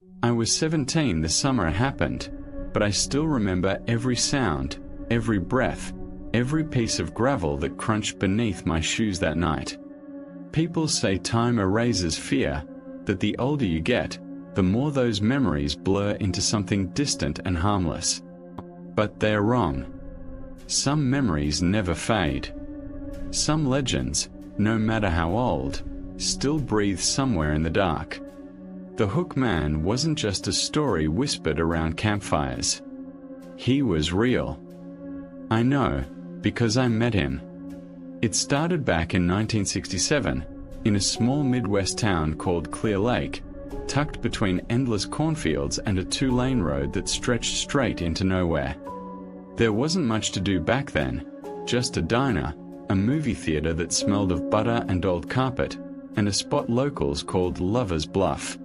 I was 17 the summer it happened, but I still remember every sound, every breath, every piece of gravel that crunched beneath my shoes that night. People say time erases fear, that the older you get, the more those memories blur into something distant and harmless. But they're wrong. Some memories never fade. Some legends, no matter how old, still breathe somewhere in the dark. The Hook Man wasn't just a story whispered around campfires. He was real. I know, because I met him. It started back in 1967, in a small Midwest town called Clear Lake, tucked between endless cornfields and a two-lane road that stretched straight into nowhere. There wasn't much to do back then, just a diner, a movie theater that smelled of butter and old carpet, and a spot locals called Lover's Bluff.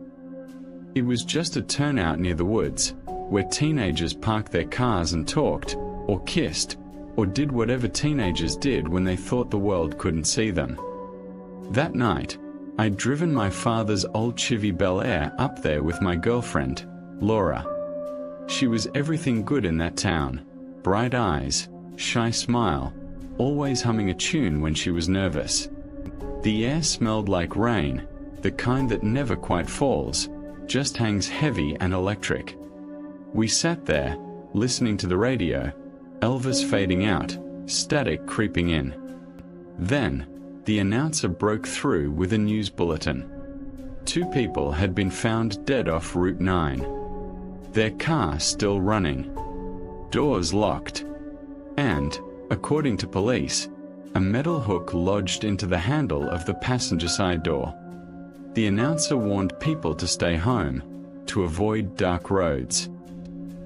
It was just a turnout near the woods, where teenagers parked their cars and talked, or kissed, or did whatever teenagers did when they thought the world couldn't see them. That night, I'd driven my father's old Chevy Bel Air up there with my girlfriend, Laura. She was everything good in that town, bright eyes, shy smile, always humming a tune when she was nervous. The air smelled like rain, the kind that never quite falls, just hangs heavy and electric. We sat there, listening to the radio, Elvis fading out, static creeping in. Then, the announcer broke through with a news bulletin. 2 people had been found dead off Route 9. Their car still running. Doors locked. And, according to police, a metal hook lodged into the handle of the passenger side door. The announcer warned people to stay home, to avoid dark roads.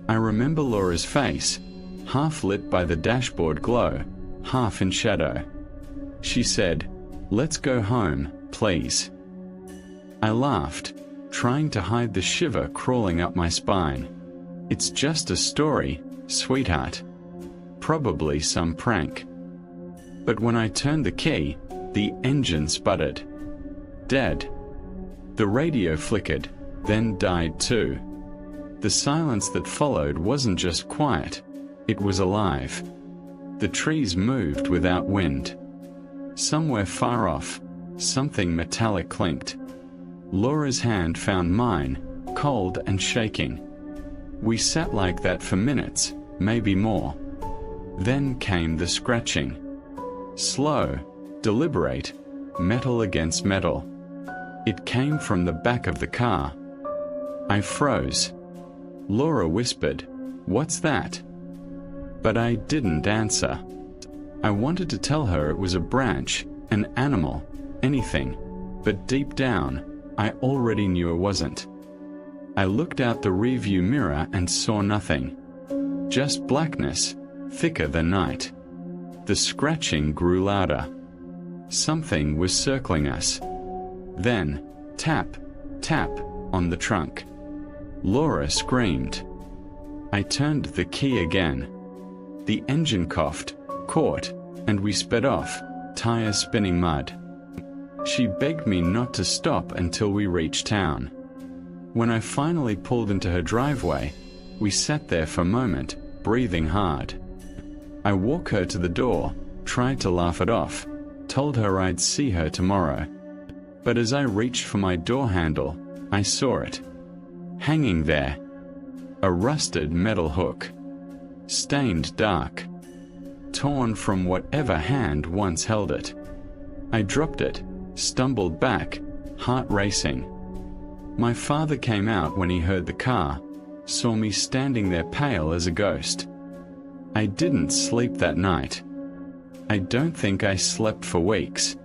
I remember Laura's face, half lit by the dashboard glow, half in shadow. She said, "Let's go home, please." I laughed, trying to hide the shiver crawling up my spine. It's just a story, sweetheart. Probably some prank. But when I turned the key, the engine sputtered. Dead. The radio flickered, then died too. The silence that followed wasn't just quiet, it was alive. The trees moved without wind. Somewhere far off, something metallic clinked. Laura's hand found mine, cold and shaking. We sat like that for minutes, maybe more. Then came the scratching. Slow, deliberate, metal against metal. It came from the back of the car. I froze. Laura whispered, "What's that?" But I didn't answer. I wanted to tell her it was a branch, an animal, anything, but deep down, I already knew it wasn't. I looked out the rearview mirror and saw nothing. Just blackness, thicker than night. The scratching grew louder. Something was circling us. Then, tap, tap, on the trunk. Laura screamed. I turned the key again. The engine coughed, caught, and we sped off, tires spinning mud. She begged me not to stop until we reached town. When I finally pulled into her driveway, we sat there for a moment, breathing hard. I walked her to the door, tried to laugh it off, told her I'd see her tomorrow. But as I reached for my door handle, I saw it. Hanging there. A rusted metal hook. Stained dark. Torn from whatever hand once held it. I dropped it, stumbled back, heart racing. My father came out when he heard the car, saw me standing there pale as a ghost. I didn't sleep that night. I don't think I slept for weeks.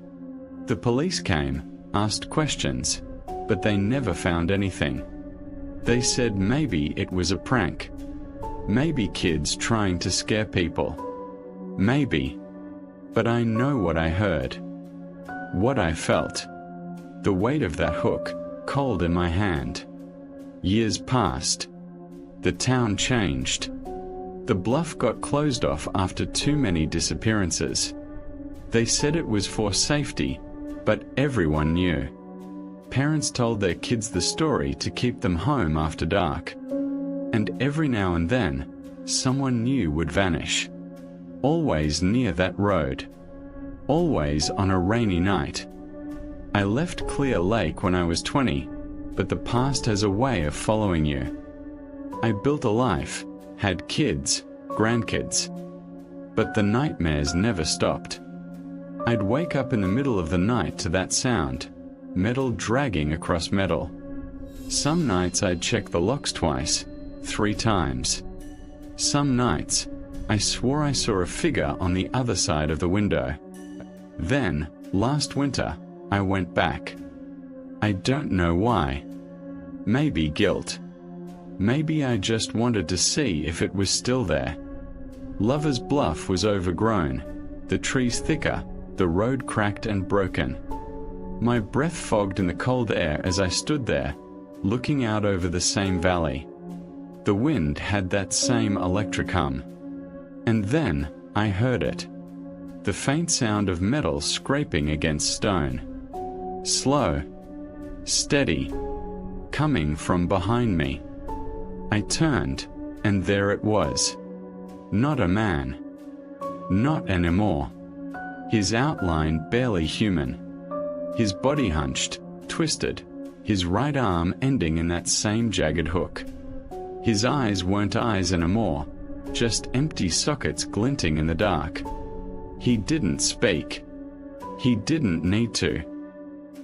The police came, asked questions, but they never found anything. They said maybe it was a prank. Maybe kids trying to scare people. Maybe. But I know what I heard. What I felt. The weight of that hook, cold in my hand. Years passed. The town changed. The bluff got closed off after too many disappearances. They said it was for safety, but everyone knew. Parents told their kids the story to keep them home after dark. And every now and then, someone new would vanish. Always near that road. Always on a rainy night. I left Clear Lake when I was 20, but the past has a way of following you. I built a life, had kids, grandkids. But the nightmares never stopped. I'd wake up in the middle of the night to that sound, metal dragging across metal. Some nights I'd check the locks twice, 3 times. Some nights, I swore I saw a figure on the other side of the window. Then, last winter, I went back. I don't know why. Maybe guilt. Maybe I just wanted to see if it was still there. Lover's Bluff was overgrown, the trees thicker, the road cracked and broken. My breath fogged in the cold air as I stood there, looking out over the same valley. The wind had that same electric hum. And then I heard it. The faint sound of metal scraping against stone. Slow. Steady. Coming from behind me. I turned, and there it was. Not a man. Not anymore. His outline barely human. His body hunched, twisted, his right arm ending in that same jagged hook. His eyes weren't eyes anymore, just empty sockets glinting in the dark. He didn't speak. He didn't need to.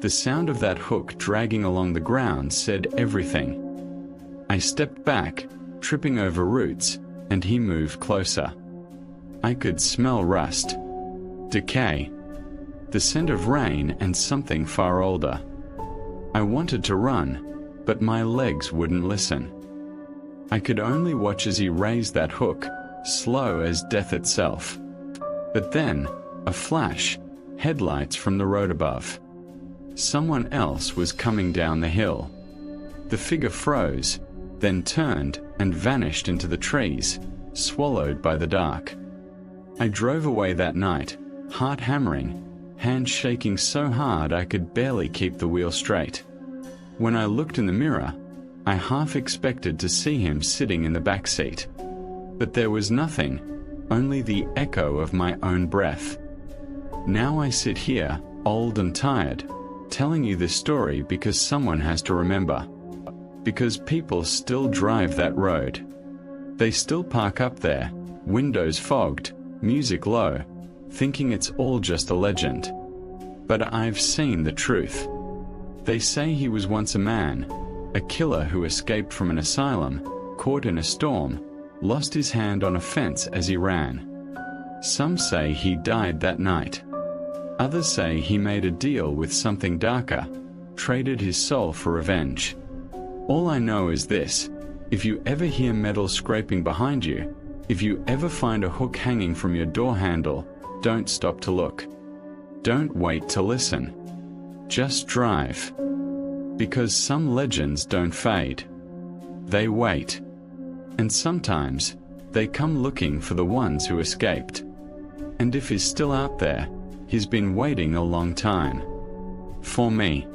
The sound of that hook dragging along the ground said everything. I stepped back, tripping over roots, and he moved closer. I could smell rust, decay, the scent of rain and something far older. I wanted to run, but my legs wouldn't listen. I could only watch as he raised that hook, slow as death itself. But then, a flash, headlights from the road above. Someone else was coming down the hill. The figure froze, then turned and vanished into the trees, swallowed by the dark. I drove away that night, heart hammering, hands shaking so hard I could barely keep the wheel straight. When I looked in the mirror, I half expected to see him sitting in the back seat. But there was nothing, only the echo of my own breath. Now I sit here, old and tired, telling you this story because someone has to remember. Because people still drive that road. They still park up there, windows fogged, music low, thinking it's all just a legend. But I've seen the truth. They say he was once a man, a killer who escaped from an asylum, caught in a storm, lost his hand on a fence as he ran. Some say he died that night. Others say he made a deal with something darker, traded his soul for revenge. All I know is this: if you ever hear metal scraping behind you, if you ever find a hook hanging from your door handle, don't stop to look. Don't wait to listen. Just drive. Because some legends don't fade. They wait. And sometimes, they come looking for the ones who escaped. And if he's still out there, he's been waiting a long time. For me.